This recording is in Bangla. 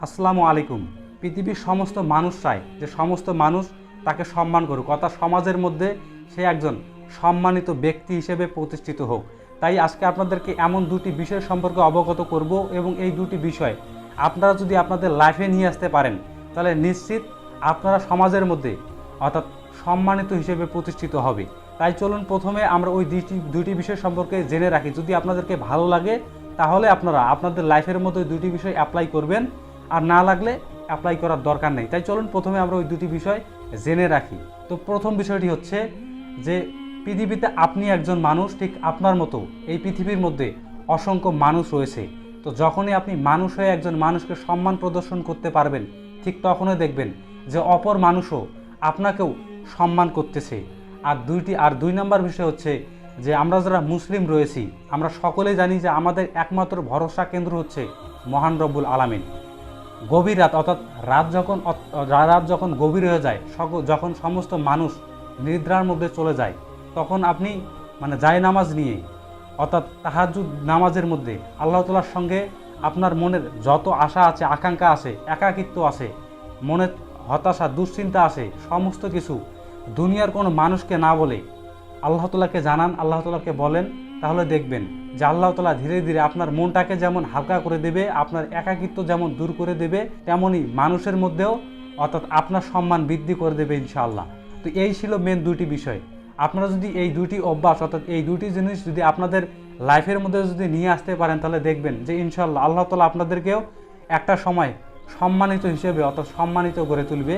আসসালামু আলাইকুম। পৃথিবীর সমস্ত মানুষ চায় যে সমস্ত মানুষ তাকে সম্মান করুক, অর্থাৎ সমাজের মধ্যে সে একজন সম্মানিত ব্যক্তি হিসেবে প্রতিষ্ঠিত হোক। তাই আজকে আপনাদেরকে এমন দুটি বিষয় সম্পর্কে অবগত করব এবং এই দুটি বিষয় আপনারা যদি আপনাদের লাইফে নিয়ে আসতে পারেন তাহলে নিশ্চিত আপনারা সমাজের মধ্যে অর্থাৎ সম্মানিত হিসেবে প্রতিষ্ঠিত হবে। তাই চলুন প্রথমে আমরা ওই দুটি বিষয় সম্পর্কে জেনে রাখি। যদি আপনাদেরকে ভালো লাগে তাহলে আপনারা আপনাদের লাইফের মধ্যে ওই দুটি বিষয় অ্যাপ্লাই করবেন, আর না লাগলে অ্যাপ্লাই করার দরকার নেই। তাই চলুন প্রথমে আমরা ওই দুটি বিষয় জেনে রাখি। তো প্রথম বিষয়টি হচ্ছে যে পৃথিবীতে আপনি একজন মানুষ, ঠিক আপনার মতো এই পৃথিবীর মধ্যে অসংখ্য মানুষ রয়েছে। তো যখনই আপনি মানুষ হয়ে একজন মানুষকে সম্মান প্রদর্শন করতে পারবেন, ঠিক তখনই দেখবেন যে অপর মানুষও আপনাকেও সম্মান করতেছে। আর দুই নম্বর বিষয় হচ্ছে যে আমরা যারা মুসলিম রয়েছি আমরা সকলেই জানি যে আমাদের একমাত্র ভরসা কেন্দ্র হচ্ছে মহান রব্বুল আলামিন। গভীর রাত অর্থাৎ রাত যখন গভীর হয়ে যায়, যখন সমস্ত মানুষ নিদ্রার মধ্যে চলে যায়, তখন আপনি জায় নামাজ নিয়ে অর্থাৎ তাহাজ্জুদ নামাজের মধ্যে আল্লাহ তাআলার সঙ্গে আপনার মনের যত আশা আছে, আকাঙ্ক্ষা আছে, একাকিত্ব আছে, মনে হতাশা দুশ্চিন্তা আছে, সমস্ত কিছু দুনিয়ার কোনো মানুষকে না বলে আল্লাহ তাআলাকে জানান, আল্লাহ তাআলাকে বলেন, তাহলে দেখবেন যে আল্লাহ তাআলা ধীরে ধীরে আপনার মনটাকে যেমন হালকা করে দেবে, আপনার একাকিত্ব যেমন দূর করে দেবে, তেমনই মানুষের মধ্যেও অর্থাৎ আপনার সম্মান বৃদ্ধি করে দেবে ইনশাআল্লাহ। তো এই ছিল মেন দুটি বিষয়। আপনারা যদি এই দুটি অভ্যাস অর্থাৎ এই দুটি জিনিস যদি আপনাদের লাইফের মধ্যে যদি নিয়ে আসতে পারেন তাহলে দেখবেন যে ইনশাআল্লাহ আল্লাহ তাআলা আপনাদেরকেও একটা সময় সম্মানিত হিসেবে অর্থাৎ সম্মানিত করে তুলবে।